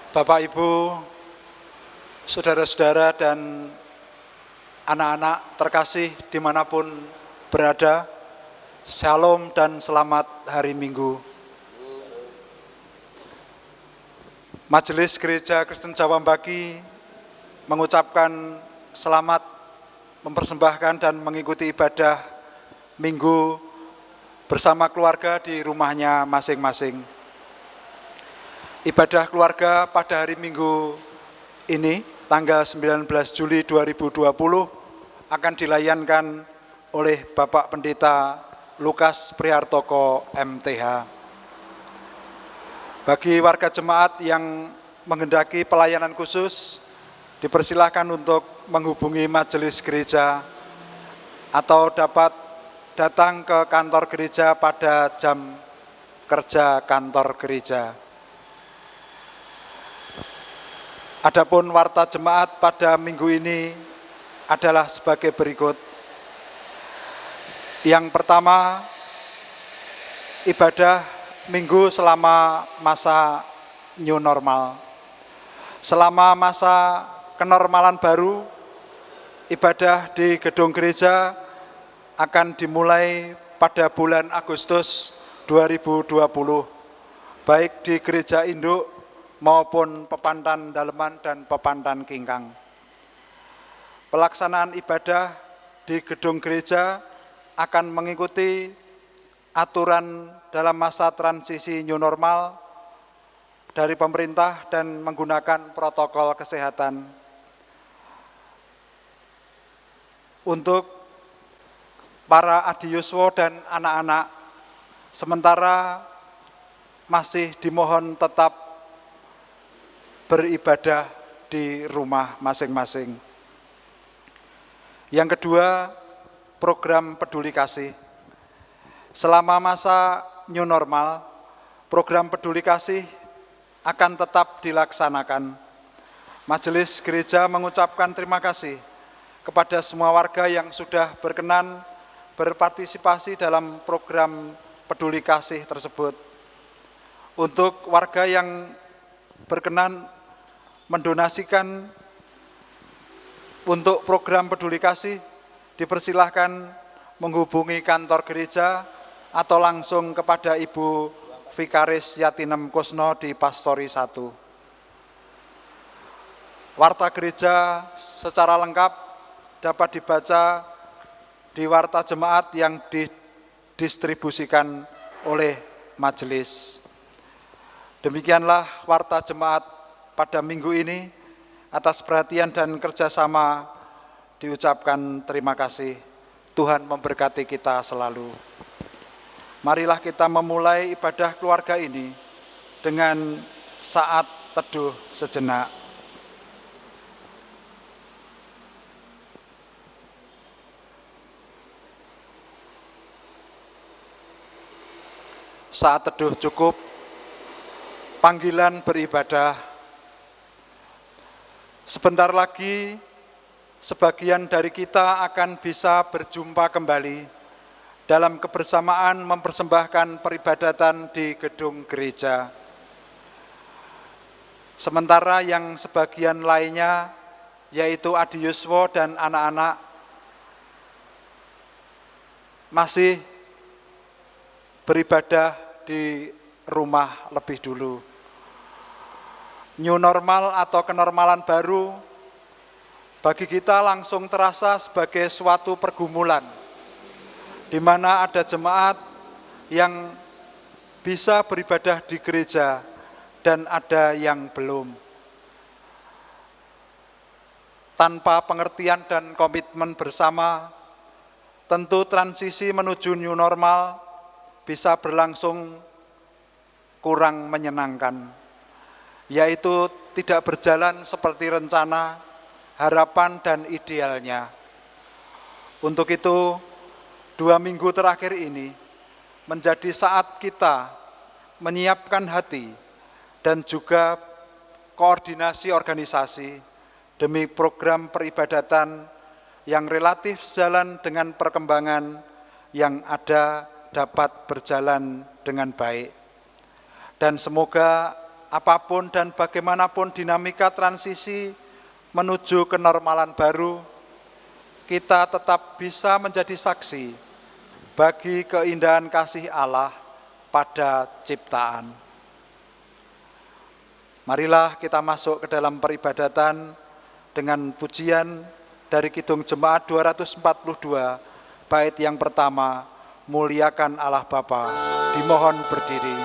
Bapak, Ibu, saudara-saudara dan anak-anak terkasih dimanapun berada, Shalom dan selamat hari Minggu. Majelis Gereja Kristen Jawambagi mengucapkan selamat mempersembahkan dan mengikuti ibadah Minggu bersama keluarga di rumahnya masing-masing. Ibadah keluarga pada hari Minggu ini, tanggal 19 Juli 2020, akan dilayankan oleh Bapak Pendeta Lukas Prihartoko MTH. Bagi warga jemaat yang menghendaki pelayanan khusus, dipersilahkan untuk menghubungi majelis gereja atau dapat datang ke kantor gereja pada jam kerja kantor gereja. Adapun warta jemaat pada minggu ini adalah sebagai berikut. Yang pertama, ibadah minggu selama masa new normal. Selama masa kenormalan baru, ibadah di gedung gereja akan dimulai pada bulan Agustus 2020, baik di gereja induk maupun Pepantan Daleman dan Pepantan Kingkang. Pelaksanaan ibadah di gedung gereja akan mengikuti aturan dalam masa transisi new normal dari pemerintah dan menggunakan protokol kesehatan. Untuk para adiyuswa dan anak-anak, sementara masih dimohon tetap beribadah di rumah masing-masing. Yang kedua, program peduli kasih. Selama masa new normal, program peduli kasih akan tetap dilaksanakan. Majelis Gereja mengucapkan terima kasih kepada semua warga yang sudah berkenan berpartisipasi dalam program peduli kasih tersebut. Untuk warga yang berkenan mendonasikan untuk program peduli kasih, dipersilahkan menghubungi kantor gereja atau langsung kepada Ibu Vikaris Yatinem Kusno di Pastori 1. Warta gereja secara lengkap dapat dibaca di warta jemaat yang didistribusikan oleh majelis. Demikianlah warta jemaat pada minggu ini. Atas perhatian dan kerjasama diucapkan terima kasih. Tuhan memberkati kita selalu. Marilah kita memulai ibadah keluarga ini dengan saat teduh sejenak. Saat teduh cukup, panggilan beribadah. Sebentar lagi, sebagian dari kita akan bisa berjumpa kembali dalam kebersamaan mempersembahkan peribadatan di gedung gereja. Sementara yang sebagian lainnya, yaitu adiyuswa dan anak-anak, masih beribadah di rumah lebih dulu. New normal atau kenormalan baru bagi kita langsung terasa sebagai suatu pergumulan, di mana ada jemaat yang bisa beribadah di gereja dan ada yang belum. Tanpa pengertian dan komitmen bersama, tentu transisi menuju new normal bisa berlangsung kurang menyenangkan, yaitu tidak berjalan seperti rencana, harapan, dan idealnya. Untuk itu, 2 minggu terakhir ini menjadi saat kita menyiapkan hati dan juga koordinasi organisasi demi program peribadatan yang relatif sejalan dengan perkembangan yang ada dapat berjalan dengan baik. Dan semoga apapun dan bagaimanapun dinamika transisi menuju kenormalan baru, kita tetap bisa menjadi saksi bagi keindahan kasih Allah pada ciptaan. Marilah kita masuk ke dalam peribadatan dengan pujian dari Kidung Jemaat 242, bait yang pertama, Muliakan Allah Bapa. Dimohon berdiri.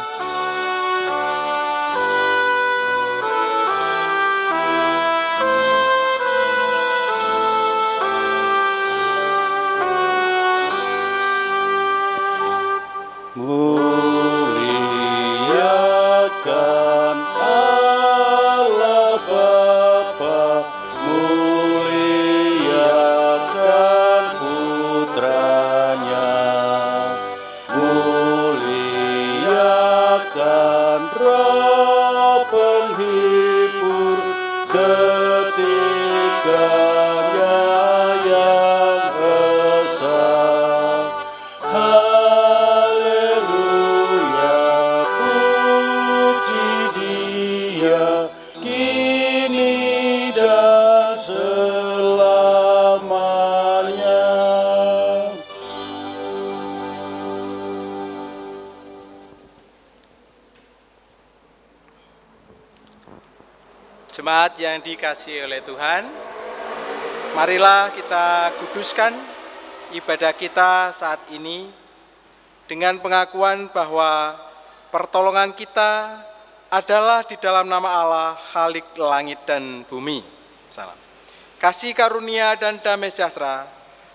Muliakan Allah Bapa, muliakan Putranya, muliakan Roh penghibur ketiganya yang esa. Jemaat yang dikasihi oleh Tuhan, marilah kita kuduskan ibadah kita saat ini dengan pengakuan bahwa pertolongan kita adalah di dalam nama Allah, Khalik langit dan bumi. Salam. Kasih karunia dan damai sejahtera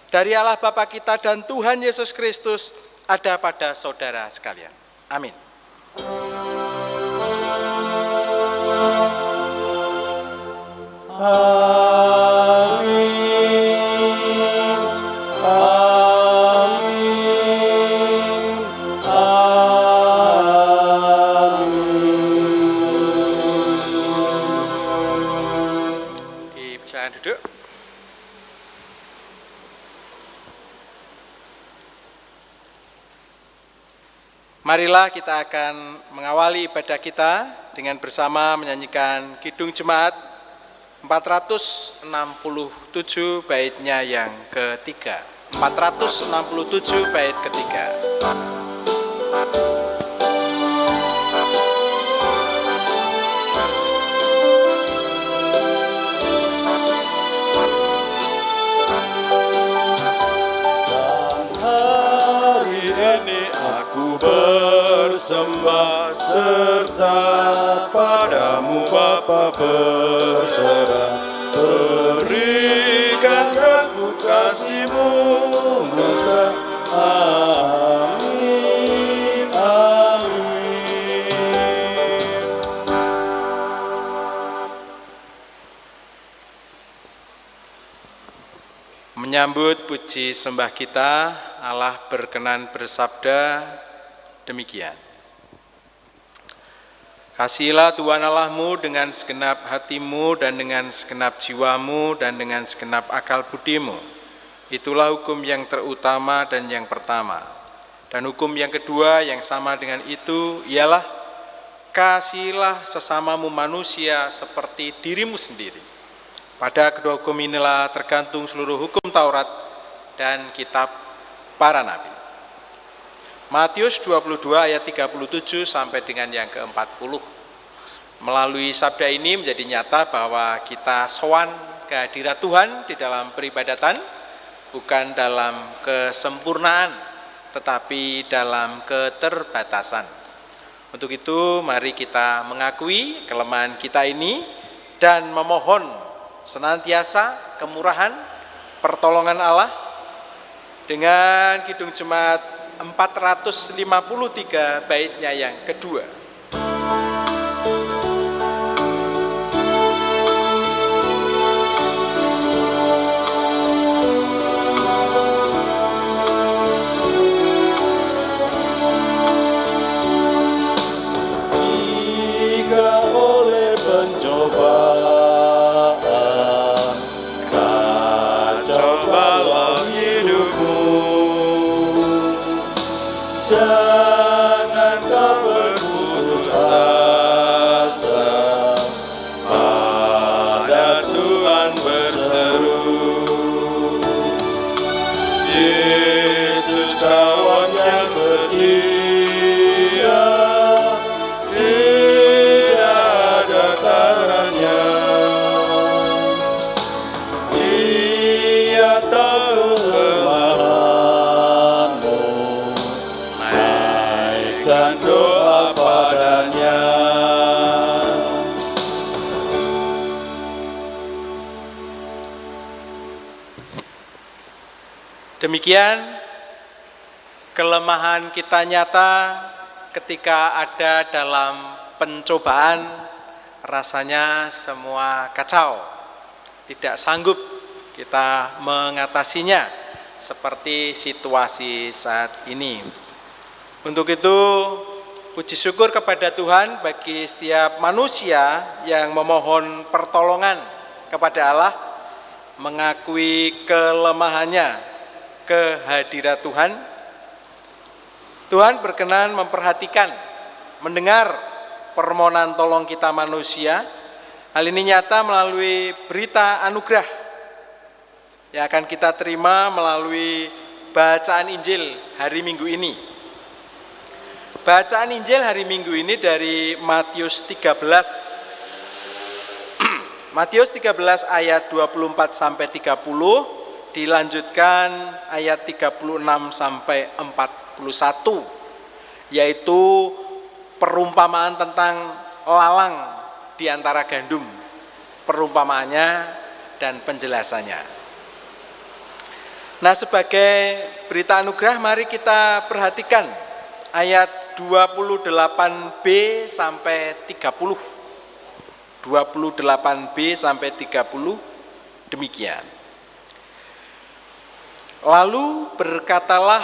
dari Allah Bapa kita dan Tuhan Yesus Kristus ada pada saudara sekalian. Amin. Amin, amin, amin. Silakan duduk. Marilah kita akan mengawali ibadah kita dengan bersama menyanyikan Kidung Jemaat 467 baitnya yang ketiga. 467 bait ketiga. Dan hari ini aku bersembah serta padamu Bapa berserah, berikan aku kasih-Mu Musa. Amin, amin. Menyambut puji sembah kita, Allah berkenan bersabda demikian. Kasihilah Tuhan Allahmu dengan segenap hatimu dan dengan segenap jiwamu dan dengan segenap akal budimu. Itulah hukum yang terutama dan yang pertama. Dan hukum yang kedua yang sama dengan itu ialah kasihilah sesamamu manusia seperti dirimu sendiri. Pada kedua hukum inilah tergantung seluruh hukum Taurat dan kitab para nabi. Matius 22 ayat 37 sampai dengan yang ke-40. Melalui sabda ini menjadi nyata bahwa kita sowan kehadirat Tuhan di dalam peribadatan, bukan dalam kesempurnaan, tetapi dalam keterbatasan. Untuk itu mari kita mengakui kelemahan kita ini dan memohon senantiasa kemurahan, pertolongan Allah dengan Kidung Jemaat 453 baitnya yang kedua. Jika oleh pencobaan kacau balau hidupmu, jangan kau berputus Demikian kelemahan kita nyata ketika ada dalam pencobaan, rasanya semua kacau, tidak sanggup kita mengatasinya seperti situasi saat ini. Untuk itu, puji syukur kepada Tuhan bagi setiap manusia yang memohon pertolongan kepada Allah, mengakui kelemahannya ke hadirat Tuhan. Tuhan berkenan memperhatikan, mendengar permohonan tolong kita manusia. Hal ini nyata melalui berita anugerah yang akan kita terima melalui bacaan Injil hari Minggu ini. Bacaan Injil hari Minggu ini dari Matius 13. Matius 13 ayat 24 sampai 30, dilanjutkan ayat 36 sampai 41, yaitu perumpamaan tentang lalang di antara gandum, perumpamaannya dan penjelasannya. Nah, sebagai berita anugerah, mari kita perhatikan ayat 28b sampai 30. 28b sampai 30 demikian. Lalu berkatalah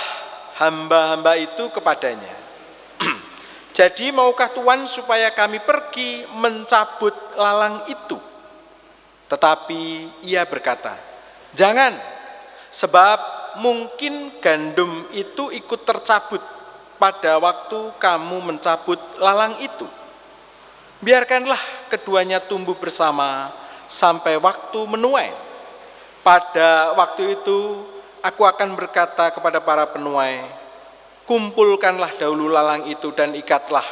hamba-hamba itu kepadanya, jadi maukah Tuhan supaya kami pergi mencabut lalang itu? Tetapi ia berkata, jangan, sebab mungkin gandum itu ikut tercabut pada waktu kamu mencabut lalang itu. Biarkanlah keduanya tumbuh bersama sampai waktu menuai. Pada waktu itu aku akan berkata kepada para penuai, kumpulkanlah dahulu lalang itu dan ikatlah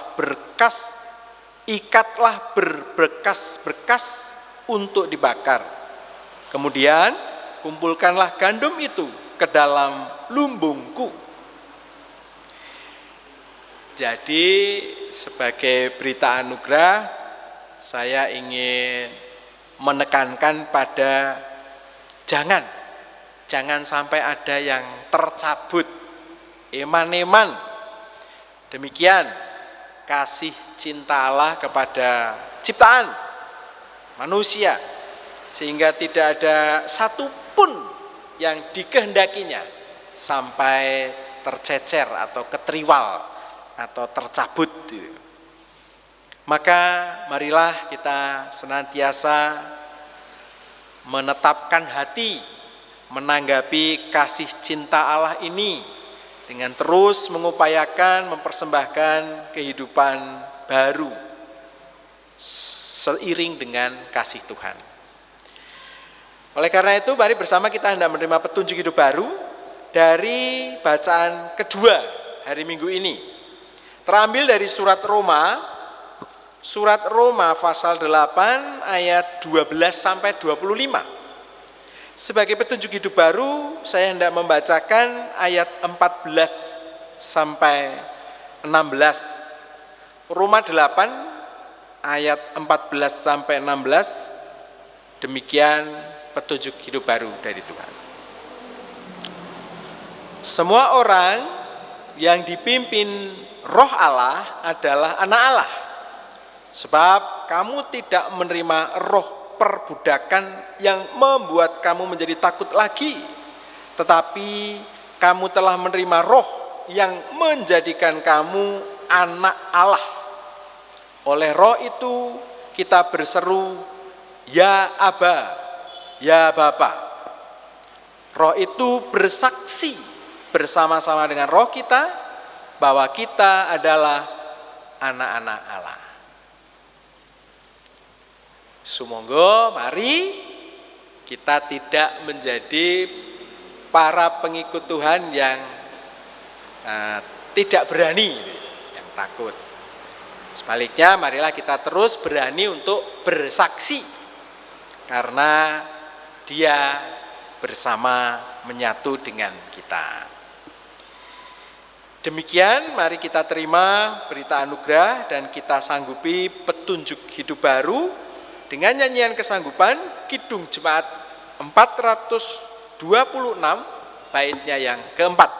berbekas-berkas untuk dibakar. Kemudian kumpulkanlah gandum itu ke dalam lumbungku. Jadi sebagai berita anugerah, saya ingin menekankan pada jangan sampai ada yang tercabut eman-eman. Demikian kasih cinta Allah kepada ciptaan manusia, sehingga tidak ada satupun yang dikehendakinya sampai tercecer atau ketriwal atau tercabut. Maka marilah kita senantiasa menetapkan hati menanggapi kasih cinta Allah ini dengan terus mengupayakan mempersembahkan kehidupan baru seiring dengan kasih Tuhan. Oleh karena itu, mari bersama kita hendak menerima petunjuk hidup baru dari bacaan kedua hari Minggu ini. Terambil dari surat Roma pasal 8 ayat 12 sampai 25. Sebagai petunjuk hidup baru, saya hendak membacakan ayat 14 sampai 16. Roma 8 ayat 14 sampai 16. Demikian petunjuk hidup baru dari Tuhan. Semua orang yang dipimpin Roh Allah adalah anak Allah. Sebab kamu tidak menerima roh perbudakan yang membuat kamu menjadi takut lagi, tetapi kamu telah menerima roh yang menjadikan kamu anak Allah. Oleh roh itu kita berseru, ya Aba, ya Bapa. Roh itu bersaksi bersama-sama dengan roh kita bahwa kita adalah anak-anak Allah. Sumangga mari kita tidak menjadi para pengikut Tuhan yang tidak berani, yang takut. Sebaliknya, marilah kita terus berani untuk bersaksi karena Dia bersama menyatu dengan kita. Demikian, mari kita terima berita anugerah dan kita sanggupi petunjuk hidup baru dengan nyanyian kesanggupan Kidung Jemaat 412 26 baitnya yang keempat.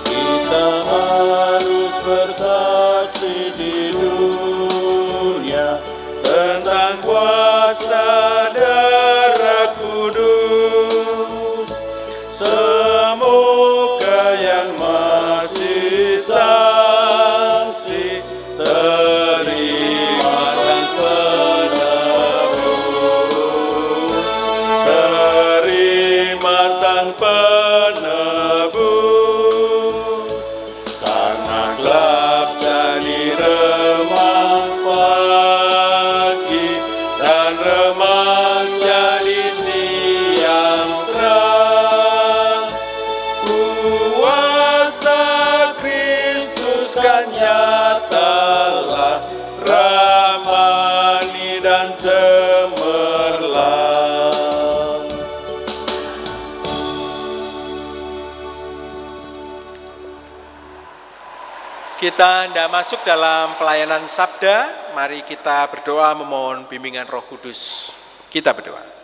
Kita harus bersaksi di dunia tentang kuasa darah kudus. Semoga yang masih saksi terima sang penebus, terima sang penebus. Karena gelap jadi remang pagi dan remang jadi siang terang. Kuasa Kristus kan nyatalah, ramani dan cemerlang. Kita hendak masuk dalam pelayanan sabda. Mari kita berdoa memohon bimbingan Roh Kudus. Kita berdoa.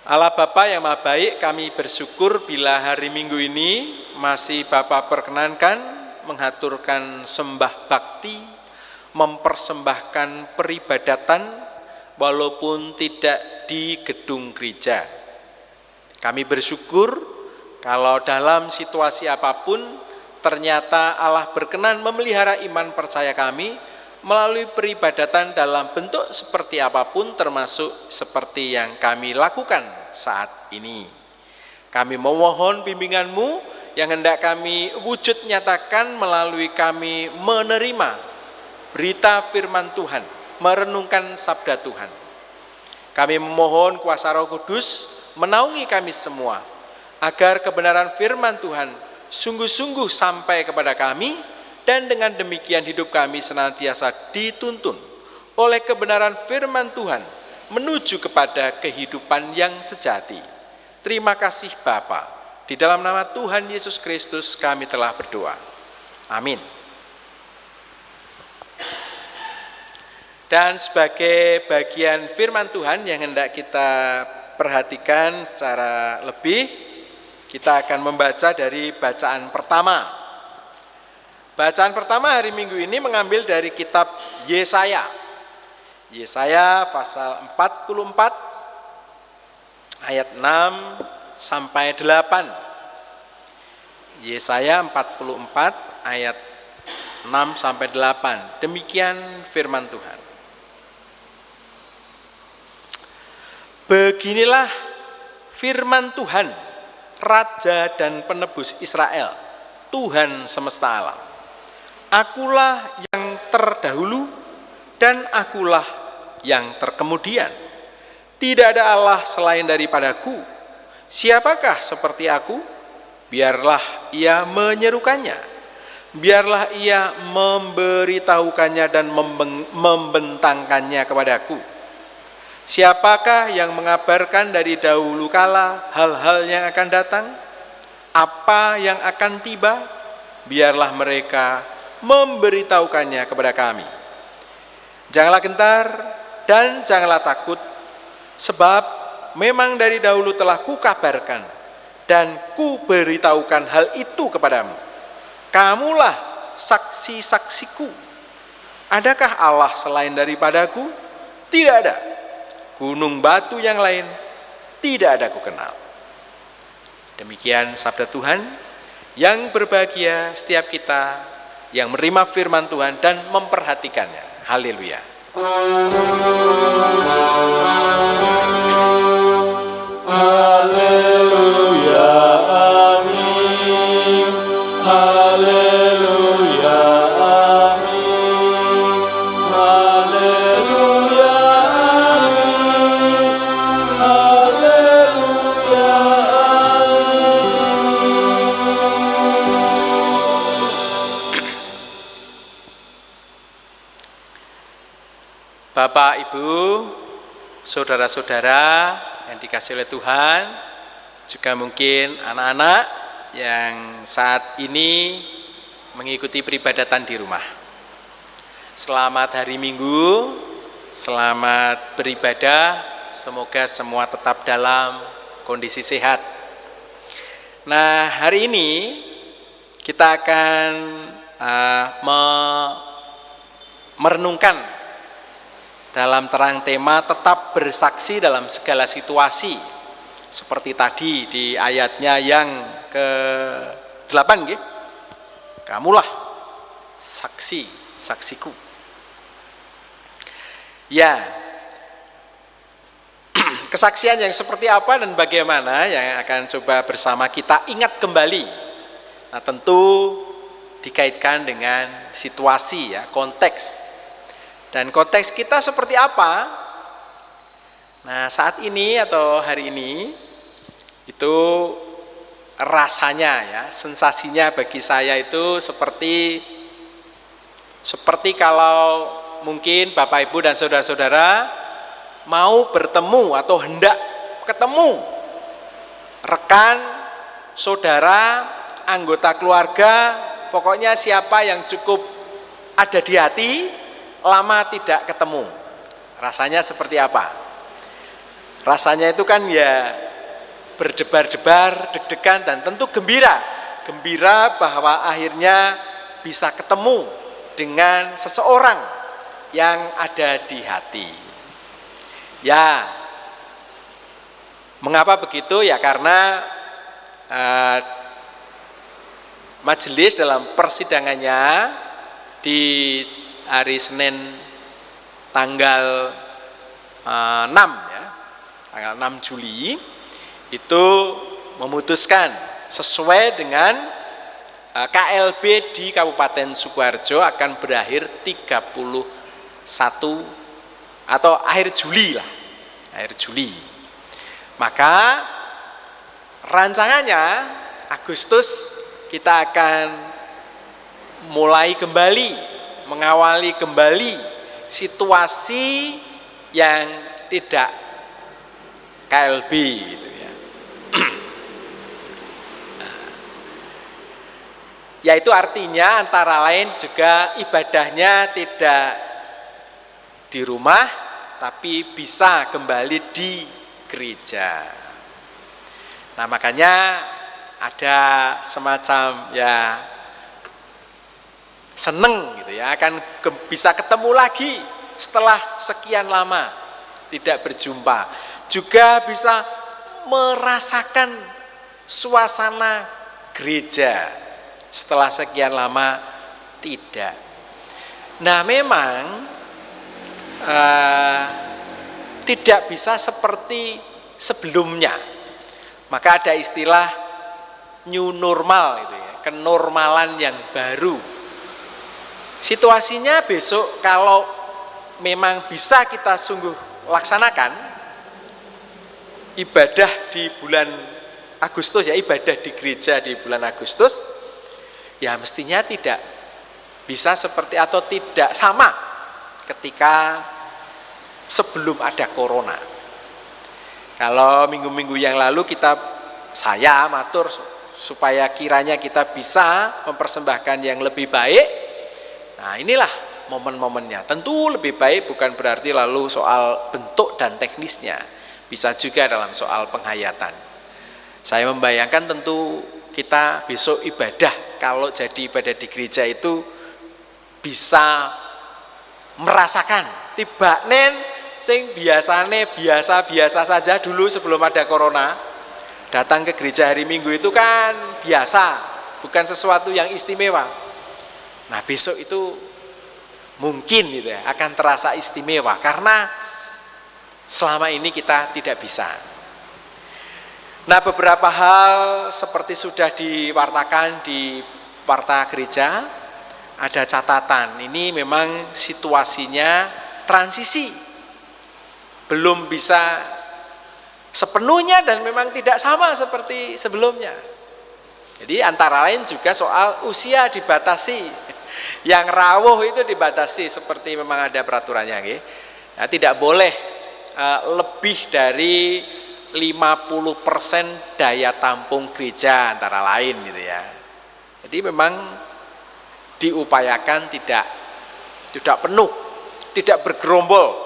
Allah Bapa yang Maha Baik, kami bersyukur bila hari Minggu ini masih Bapa perkenankan menghaturkan sembah bakti, mempersembahkan peribadatan walaupun tidak di gedung gereja. Kami bersyukur kalau dalam situasi apapun ternyata Allah berkenan memelihara iman percaya kami melalui peribadatan dalam bentuk seperti apapun, termasuk seperti yang kami lakukan saat ini. Kami memohon bimbingan-Mu yang hendak kami wujud nyatakan melalui kami menerima berita firman Tuhan, merenungkan sabda Tuhan. Kami memohon kuasa Roh Kudus menaungi kami semua, agar kebenaran firman Tuhan sungguh-sungguh sampai kepada kami, dan dengan demikian hidup kami senantiasa dituntun oleh kebenaran firman Tuhan menuju kepada kehidupan yang sejati. Terima kasih Bapa. Di dalam nama Tuhan Yesus Kristus kami telah berdoa. Amin. Dan sebagai bagian firman Tuhan yang hendak kita perhatikan secara lebih, kita akan membaca dari bacaan pertama. Bacaan pertama hari Minggu ini mengambil dari kitab Yesaya. Yesaya pasal 44 ayat 6 sampai 8. Yesaya 44 ayat 6 sampai 8. Demikian firman Tuhan. Beginilah firman Tuhan, Raja dan Penebus Israel, Tuhan semesta alam. Akulah yang terdahulu dan akulah yang terkemudian. Tidak ada Allah selain daripadaku. Siapakah seperti aku? Biarlah ia menyerukannya. Biarlah ia memberitahukannya dan membentangkannya kepadaku. Siapakah yang mengabarkan dari dahulu kala hal-hal yang akan datang? Apa yang akan tiba? Biarlah mereka memberitahukannya kepada kami. Janganlah gentar dan janganlah takut, sebab memang dari dahulu telah kukabarkan dan kuberitahukan hal itu kepadamu. Kamulah saksi-saksiku. Adakah Allah selain daripadaku? Tidak ada. Gunung batu yang lain tidak ada kukenal. Demikian sabda Tuhan. Yang berbahagia setiap kita yang menerima firman Tuhan dan memperhatikannya. Haleluya. Haleluya, amin. Haleluya, amin. Haleluya, amin. Haleluya, Bapak, Ibu, saudara-saudara yang dikasihi oleh Tuhan, juga mungkin anak-anak yang saat ini mengikuti peribadatan di rumah. Selamat hari Minggu, selamat beribadah, semoga semua tetap dalam kondisi sehat. Nah, hari ini kita akan merenungkan dalam terang tema tetap bersaksi dalam segala situasi. Seperti tadi di ayatnya yang ke-8 nggih. Kamulah saksiku. Ya. Kesaksian yang seperti apa dan bagaimana yang akan coba bersama kita ingat kembali. Nah, tentu dikaitkan dengan situasi ya, konteks. Dan konteks kita seperti apa? Nah, saat ini atau hari ini itu rasanya ya, sensasinya bagi saya itu seperti kalau mungkin Bapak Ibu dan saudara-saudara mau bertemu atau hendak ketemu rekan, saudara, anggota keluarga, pokoknya siapa yang cukup ada di hati, lama tidak ketemu. Rasanya seperti apa? Rasanya itu kan ya berdebar-debar, deg-degan, dan tentu gembira. Gembira bahwa akhirnya bisa ketemu dengan seseorang yang ada di hati. Ya, mengapa begitu? Ya karena majelis dalam persidangannya di hari Senin tanggal 6 ya, tanggal 6 Juli itu memutuskan sesuai dengan KLB di Kabupaten Sukoharjo akan berakhir 31 atau akhir Juli lah, akhir Juli. Maka rancangannya Agustus kita akan mulai kembali, mengawali kembali situasi yang tidak KLB gitu ya. Yaitu artinya antara lain juga ibadahnya tidak di rumah tapi bisa kembali di gereja. Nah, makanya ada semacam ya seneng gitu ya, akan bisa ketemu lagi setelah sekian lama tidak berjumpa, juga bisa merasakan suasana gereja setelah sekian lama tidak. Nah, memang tidak bisa seperti sebelumnya, maka ada istilah new normal itu ya, kenormalan yang baru. Situasinya besok kalau memang bisa kita sungguh laksanakan ibadah di bulan Agustus ya, ibadah di gereja di bulan Agustus, ya mestinya tidak bisa seperti atau tidak sama ketika sebelum ada corona. Kalau minggu-minggu yang lalu saya matur supaya kiranya kita bisa mempersembahkan yang lebih baik. Nah, inilah momen-momennya. Tentu lebih baik bukan berarti lalu soal bentuk dan teknisnya, bisa juga dalam soal penghayatan. Saya membayangkan tentu kita besok ibadah, kalau jadi ibadah di gereja itu bisa merasakan tibanen sing biasane biasa-biasa saja dulu sebelum ada corona. Datang ke gereja hari Minggu itu kan biasa, bukan sesuatu yang istimewa. Nah, besok itu mungkin gitu ya, akan terasa istimewa karena selama ini kita tidak bisa. Nah, beberapa hal seperti sudah diwartakan di warta gereja, ada catatan. Ini memang situasinya transisi, belum bisa sepenuhnya dan memang tidak sama seperti sebelumnya. Jadi antara lain juga soal usia dibatasi, yang rawuh itu dibatasi seperti memang ada peraturannya. Nah, tidak boleh lebih dari 50% daya tampung gereja antara lain gitu ya. Jadi memang diupayakan tidak penuh, tidak bergerombol.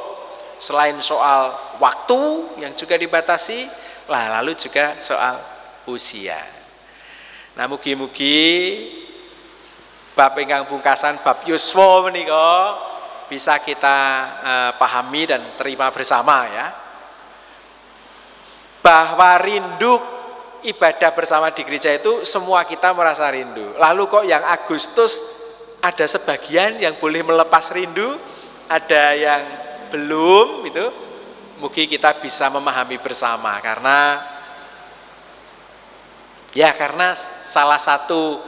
Selain soal waktu yang juga dibatasi, lalu juga soal usia. Nah, mugi-mugi bab ingkang pungkasan bab yuswa menika bisa kita pahami dan terima bersama ya. Bahwa rindu ibadah bersama di gereja itu semua kita merasa rindu. Lalu kok yang Agustus ada sebagian yang boleh melepas rindu, ada yang belum itu. Mugi kita bisa memahami bersama karena salah satu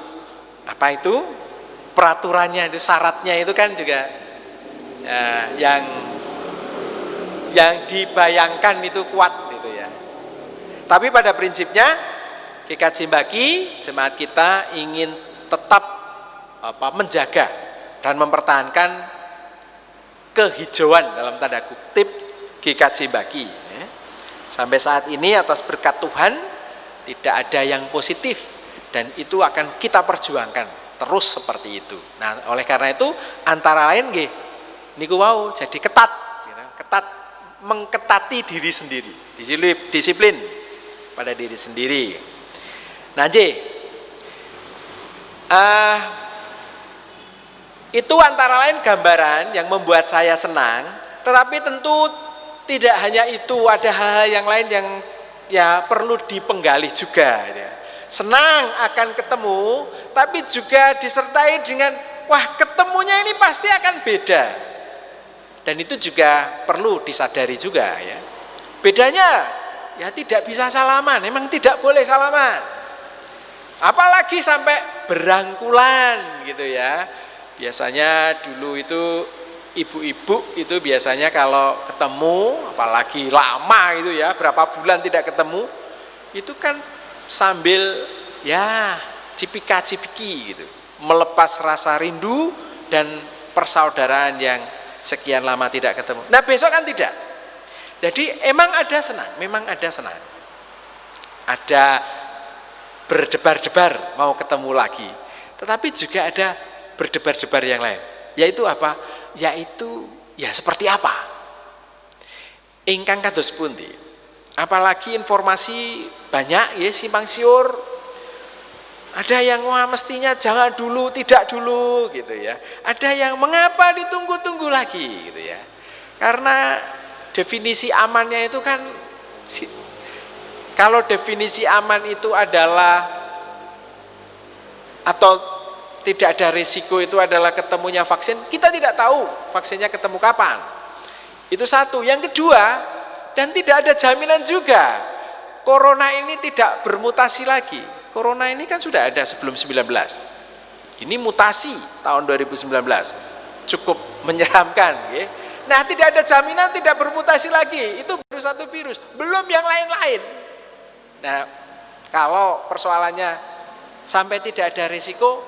peraturannya itu, syaratnya itu kan juga yang dibayangkan itu kuat gitu ya. Tapi pada prinsipnya GKJ Mbaki jemaat kita ingin tetap menjaga dan mempertahankan kehijauan dalam tanda kutip GKJ Mbaki ya. Sampai saat ini atas berkat Tuhan tidak ada yang positif dan itu akan kita perjuangkan terus seperti itu. Nah, oleh karena itu antara lain nggih niku wau jadi ketat gitu. Ketat mengketati diri sendiri, disiplin pada diri sendiri. Nah, itu antara lain gambaran yang membuat saya senang, tetapi tentu tidak hanya itu, ada hal-hal yang lain yang ya perlu dipenggali juga ya. Senang akan ketemu, tapi juga disertai dengan wah ketemunya ini pasti akan beda. Dan itu juga perlu disadari juga ya. Bedanya ya tidak bisa salaman, memang tidak boleh salaman. Apalagi sampai berangkulan gitu ya. Biasanya dulu itu ibu-ibu itu biasanya kalau ketemu, apalagi lama gitu ya, berapa bulan tidak ketemu, itu kan sambil ya cipika-cipiki gitu, melepas rasa rindu dan persaudaraan yang sekian lama tidak ketemu. Nah, besok kan tidak. Jadi memang ada senang. Ada berdebar-debar mau ketemu lagi. Tetapi juga ada berdebar-debar yang lain. Yaitu apa? Yaitu ya seperti apa? Ingkang kados pundi? Apalagi informasi banyak ya simpang siur. Ada yang wah mestinya jangan dulu, tidak dulu gitu ya. Ada yang mengapa ditunggu-tunggu lagi gitu ya. Karena definisi amannya itu kan, kalau definisi aman itu adalah atau tidak ada risiko itu adalah ketemunya vaksin, kita tidak tahu vaksinnya ketemu kapan. Itu satu. Yang kedua, dan tidak ada jaminan juga corona ini tidak bermutasi lagi. Corona ini kan sudah ada sebelum 19. Ini mutasi tahun 2019. Cukup menyeramkan ya. Nah, tidak ada jaminan tidak bermutasi lagi. Itu baru satu virus, belum yang lain-lain. Nah, kalau persoalannya sampai tidak ada risiko,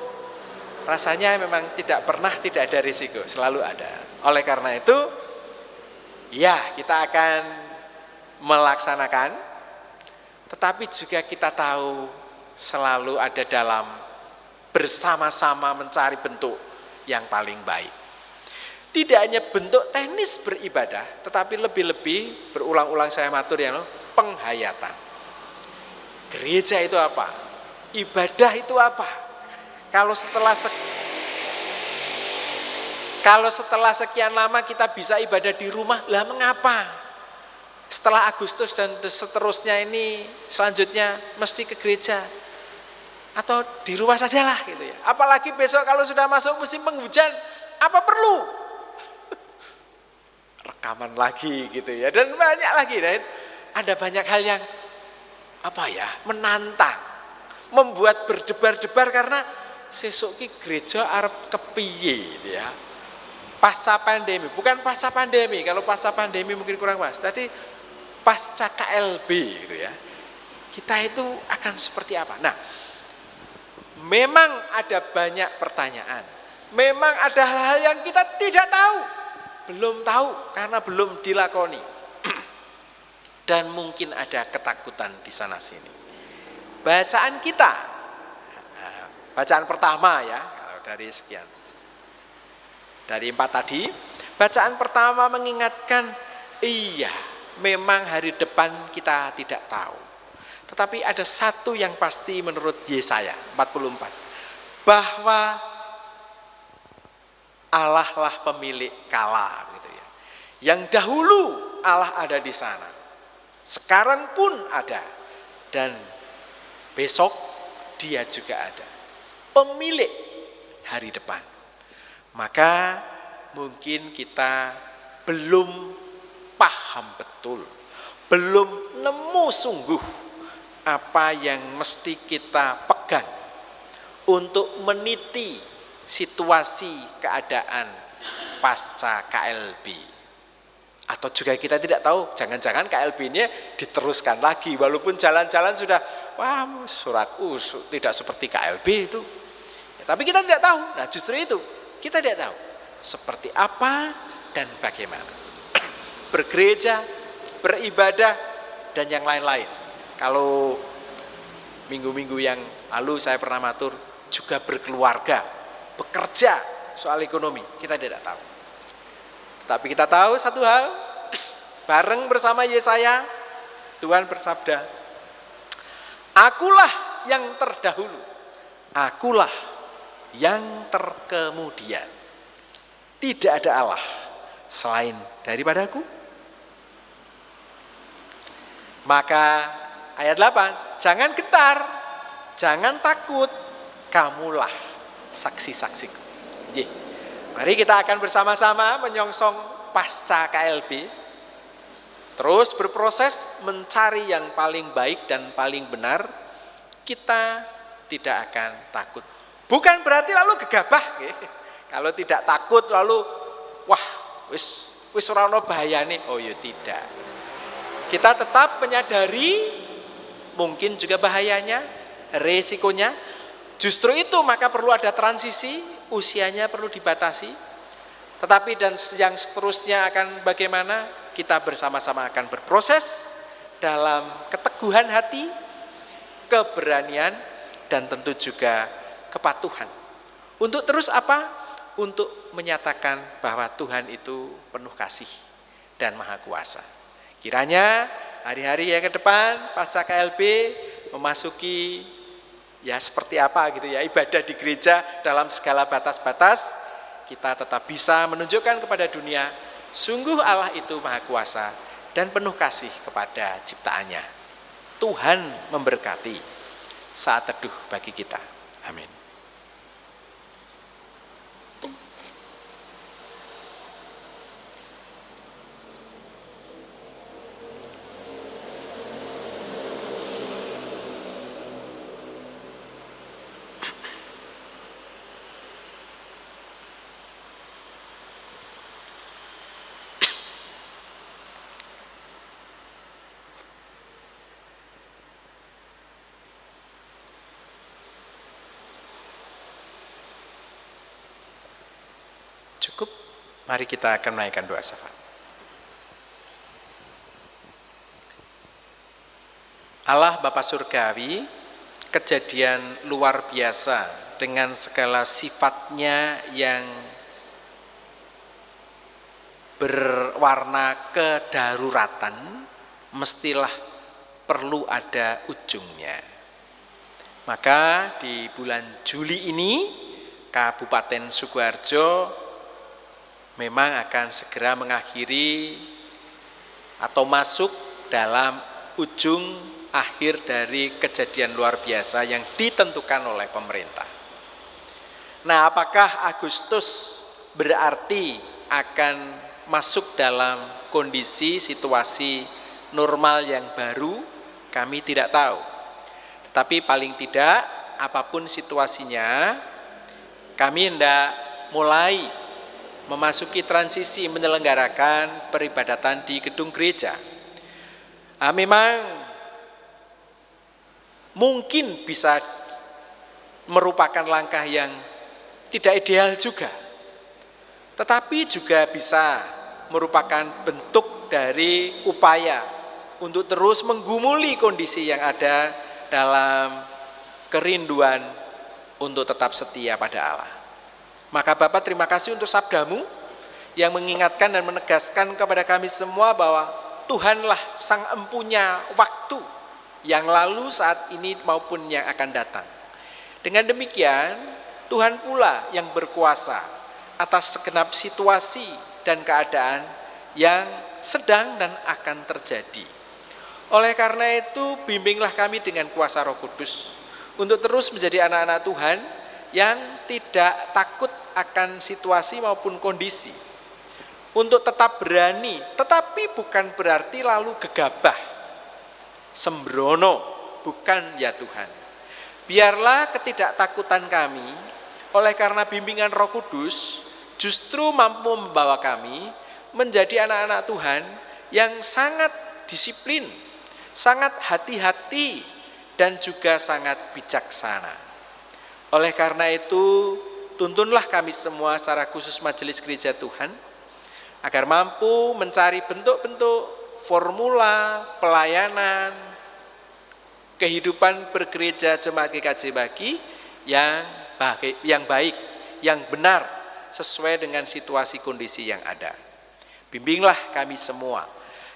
rasanya memang tidak ada risiko, selalu ada. Oleh karena itu, ya kita akan melaksanakan, tetapi juga kita tahu selalu ada dalam bersama-sama mencari bentuk yang paling baik. Tidak hanya bentuk teknis beribadah, tetapi lebih-lebih berulang-ulang saya matur ya, penghayatan. Gereja itu apa? Ibadah itu apa? Kalau setelah sekian lama kita bisa ibadah di rumah, lah mengapa? Setelah Agustus dan seterusnya ini selanjutnya mesti ke gereja atau di rumah sajalah gitu ya. Apalagi besok kalau sudah masuk musim penghujan, apa perlu? Rekaman lagi gitu ya. Dan banyak lagi, dan ada banyak hal yang menantang, membuat berdebar-debar karena sesuk ki gereja arep kepiye gitu ya. Pasca pandemi, bukan pasca pandemi. Kalau pasca pandemi mungkin kurang pas. Tadi pasca KLB gitu ya. Kita itu akan seperti apa? Nah, memang ada banyak pertanyaan. Memang ada hal-hal yang kita tidak tahu. Belum tahu karena belum dilakoni. dan mungkin ada ketakutan di sana sini. Bacaan kita, bacaan pertama ya, kalau dari sekian, dari 4 tadi, bacaan pertama mengingatkan, iya, memang hari depan kita tidak tahu. Tetapi ada satu yang pasti menurut Yesaya 44, bahwa Allah lah pemilik kala, gitu ya. Yang dahulu Allah ada di sana, sekarang pun ada, dan besok dia juga ada, pemilik hari depan. Maka mungkin kita belum paham betul, belum nemu sungguh apa yang mesti kita pegang untuk meniti situasi keadaan pasca KLB. Atau juga kita tidak tahu, jangan-jangan KLB-nya diteruskan lagi, walaupun jalan-jalan sudah, wah surat tidak seperti KLB itu. Ya, tapi kita tidak tahu, nah justru itu, kita tidak tahu seperti apa dan bagaimana. Bergereja, beribadah, dan yang lain-lain. Kalau minggu-minggu yang lalu saya pernah matur, juga berkeluarga, bekerja soal ekonomi, kita tidak tahu. Tapi kita tahu satu hal, bareng bersama Yesaya, Tuhan bersabda, akulah yang terdahulu, akulah yang terkemudian. Tidak ada Allah selain daripadaku. Maka ayat 8, jangan gentar, jangan takut, kamulah saksi-saksiku. Mari kita akan bersama-sama menyongsong pasca KLB, terus berproses mencari yang paling baik dan paling benar. Kita tidak akan takut. Bukan berarti lalu gegabah. Kalau tidak takut lalu wah wis ora ono bahayane. Oh ya tidak. Kita tetap menyadari mungkin juga bahayanya, resikonya. Justru itu maka perlu ada transisi, usianya perlu dibatasi. Tetapi dan yang seterusnya akan bagaimana? Kita bersama-sama akan berproses dalam keteguhan hati, keberanian, dan tentu juga kepatuhan. Untuk terus apa? Untuk menyatakan bahwa Tuhan itu penuh kasih dan maha kuasa. Kiranya hari-hari yang ke depan pasca KLB memasuki ya seperti apa gitu ya, ibadah di gereja dalam segala batas-batas, kita tetap bisa menunjukkan kepada dunia, sungguh Allah itu maha kuasa dan penuh kasih kepada ciptaannya. Tuhan memberkati saat teduh bagi kita. Amin. Cukup, mari kita akan menaikkan doa syafaat. Allah Bapa Surgawi, kejadian luar biasa dengan segala sifatnya yang berwarna kedaruratan, mestilah perlu ada ujungnya. Maka di bulan Juli ini, Kabupaten Sukoharjo memang akan segera mengakhiri atau masuk dalam ujung akhir dari kejadian luar biasa yang ditentukan oleh pemerintah. Nah, apakah Agustus berarti akan masuk dalam kondisi situasi normal yang baru? Kami tidak tahu. Tetapi paling tidak apapun situasinya, kami hendak mulai memasuki transisi menyelenggarakan peribadatan di gedung gereja. Memang mungkin bisa merupakan langkah yang tidak ideal juga, tetapi juga bisa merupakan bentuk dari upaya untuk terus menggumuli kondisi yang ada dalam kerinduan untuk tetap setia pada Allah. Maka Bapa, terima kasih untuk sabdamu yang mengingatkan dan menegaskan kepada kami semua bahwa Tuhanlah sang empunya waktu yang lalu, saat ini maupun yang akan datang. Dengan demikian, Tuhan pula yang berkuasa atas segenap situasi dan keadaan yang sedang dan akan terjadi. Oleh karena itu, bimbinglah kami dengan kuasa Roh Kudus untuk terus menjadi anak-anak Tuhan yang tidak takut akan situasi maupun kondisi. Untuk tetap berani, tetapi bukan berarti lalu gegabah, sembrono, bukan ya Tuhan. Biarlah ketidaktakutan kami oleh karena bimbingan Roh Kudus justru mampu membawa kami menjadi anak-anak Tuhan yang sangat disiplin, sangat hati-hati, dan juga sangat bijaksana. Oleh karena itu, tuntunlah kami semua secara khusus Majelis Gereja Tuhan agar mampu mencari bentuk-bentuk formula pelayanan kehidupan bergereja jemaat GKJ Bagi yang baik, yang benar, sesuai dengan situasi kondisi yang ada. Bimbinglah kami semua.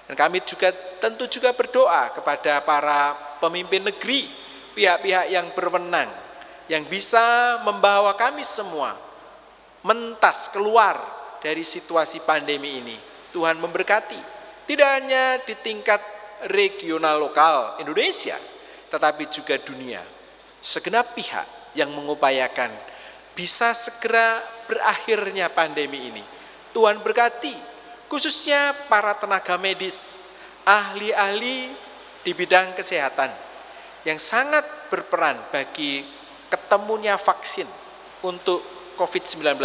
Dan kami juga tentu juga berdoa kepada para pemimpin negeri, pihak-pihak yang berwenang, yang bisa membawa kami semua mentas keluar dari situasi pandemi ini. Tuhan memberkati. Tidak hanya di tingkat regional lokal Indonesia, tetapi juga dunia. Segenap pihak yang mengupayakan bisa segera berakhirnya pandemi ini. Tuhan berkati, khususnya para tenaga medis, ahli-ahli di bidang kesehatan, yang sangat berperan bagi ketemunya vaksin untuk COVID-19.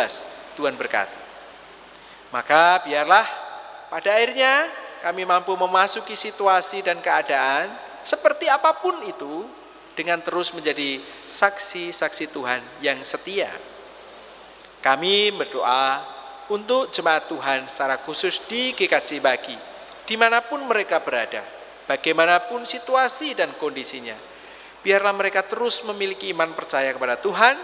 Tuhan berkati. Maka biarlah pada akhirnya kami mampu memasuki situasi dan keadaan seperti apapun itu dengan terus menjadi saksi-saksi Tuhan yang setia. Kami berdoa untuk jemaat Tuhan secara khusus di GKJ Bagi, dimanapun mereka berada, bagaimanapun situasi dan kondisinya. Biarlah mereka terus memiliki iman percaya kepada Tuhan,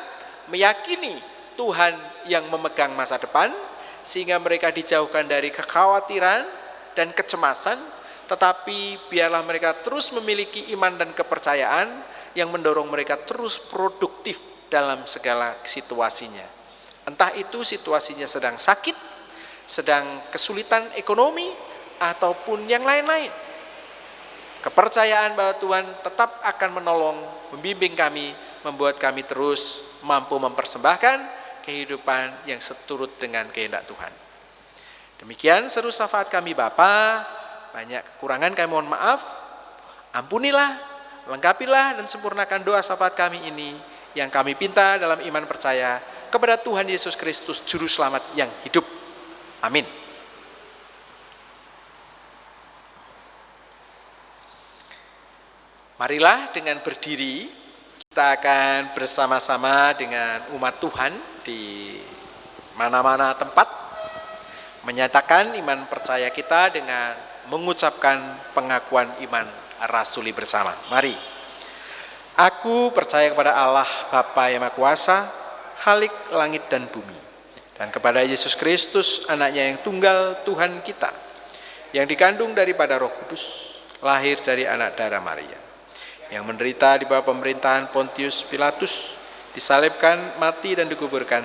meyakini Tuhan yang memegang masa depan, sehingga mereka dijauhkan dari kekhawatiran dan kecemasan, tetapi biarlah mereka terus memiliki iman dan kepercayaan yang mendorong mereka terus produktif dalam segala situasinya. Entah itu situasinya sedang sakit, sedang kesulitan ekonomi, ataupun yang lain-lain. Kepercayaan bahwa Tuhan tetap akan menolong, membimbing kami, membuat kami terus mampu mempersembahkan kehidupan yang seturut dengan kehendak Tuhan. Demikian seru syafaat kami Bapa, banyak kekurangan kami mohon maaf, ampunilah, lengkapilah dan sempurnakan doa syafaat kami ini yang kami pinta dalam iman percaya kepada Tuhan Yesus Kristus Juru Selamat yang hidup. Amin. Marilah dengan berdiri kita akan bersama-sama dengan umat Tuhan di mana-mana tempat menyatakan iman percaya kita dengan mengucapkan pengakuan iman rasuli bersama. Mari. Aku percaya kepada Allah Bapa yang Maha Kuasa, Khalik langit dan bumi, dan kepada Yesus Kristus, anaknya yang tunggal Tuhan kita, yang dikandung daripada Roh Kudus, lahir dari anak darah Maria, yang menderita di bawah pemerintahan Pontius Pilatus, disalibkan, mati dan dikuburkan,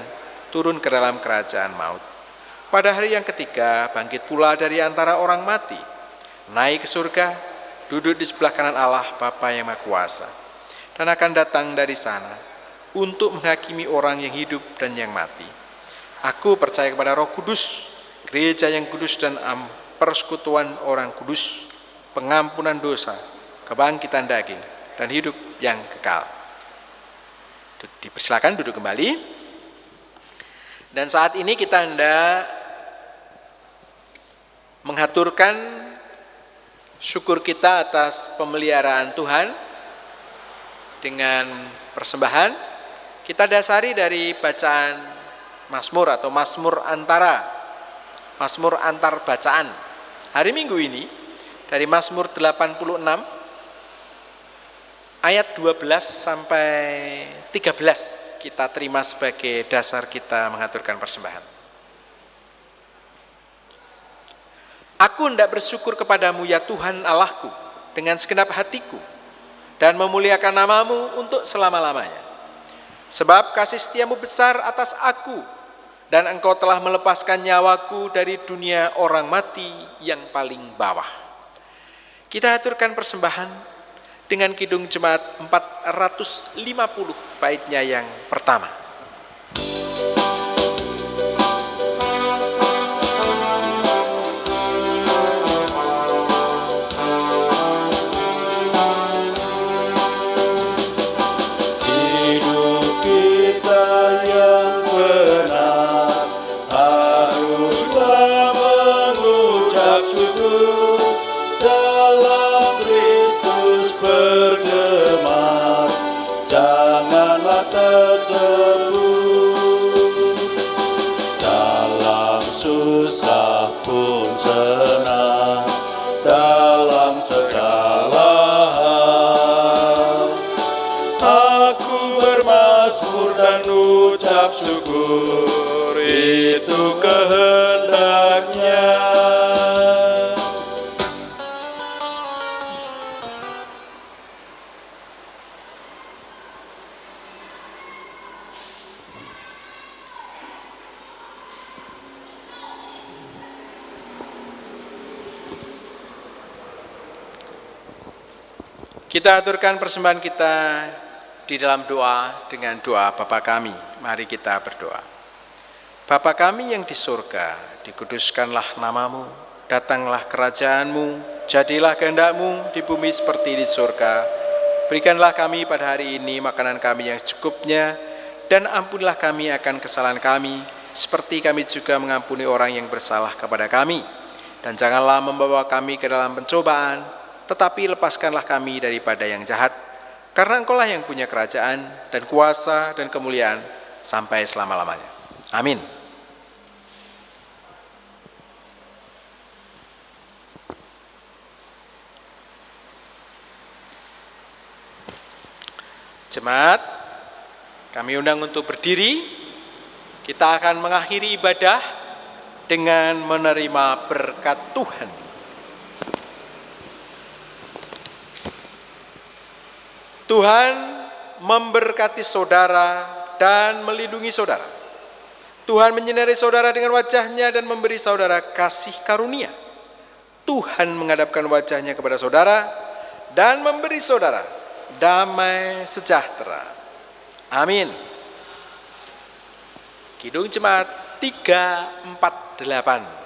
turun ke dalam kerajaan maut. Pada hari yang ketiga, bangkit pula dari antara orang mati, naik ke surga, duduk di sebelah kanan Allah Bapa yang Maha Kuasa, dan akan datang dari sana untuk menghakimi orang yang hidup dan yang mati. Aku percaya kepada Roh Kudus, gereja yang kudus dan persekutuan orang kudus, pengampunan dosa, kebangkitan daging, dan hidup yang kekal. Dipersilakan duduk kembali. Dan saat ini kita hendak menghaturkan syukur kita atas pemeliharaan Tuhan dengan persembahan. Kita dasari dari bacaan Mazmur atau Mazmur antar bacaan. Hari Minggu ini dari Mazmur 86 ayat 12 sampai 13 kita terima sebagai dasar kita mengaturkan persembahan. Aku hendak bersyukur kepadamu ya Tuhan Allahku dengan segenap hatiku dan memuliakan namamu untuk selama-lamanya. Sebab kasih setiamu besar atas aku dan engkau telah melepaskan nyawaku dari dunia orang mati yang paling bawah. Kita aturkan persembahan dengan Kidung Jemaat 450 baitnya yang pertama. Hidup kita yang benar haruslah mengucap syukur, dalam Kristus bergema, janganlah tertegun. Dalam susah pun senang, dalam segala hal aku bermazmur dan ucap syukur, itu kehendaknya. Kita aturkan persembahan kita di dalam doa dengan doa Bapa kami. Mari kita berdoa. Bapa kami yang di surga, dikuduskanlah namamu, datanglah kerajaanmu, jadilah kehendakmu di bumi seperti di surga. Berikanlah kami pada hari ini makanan kami yang secukupnya, dan ampunilah kami akan kesalahan kami, seperti kami juga mengampuni orang yang bersalah kepada kami. Dan janganlah membawa kami ke dalam pencobaan, tetapi lepaskanlah kami daripada yang jahat, karena Engkaulah yang punya kerajaan dan kuasa dan kemuliaan sampai selama-lamanya. Amin. Jemaat, kami undang untuk berdiri. Kita akan mengakhiri ibadah dengan menerima berkat Tuhan. Tuhan memberkati saudara dan melindungi saudara. Tuhan menyinari saudara dengan wajah-Nya dan memberi saudara kasih karunia. Tuhan menghadapkan wajah-Nya kepada saudara dan memberi saudara damai sejahtera. Amin. Kidung Jemaat 348.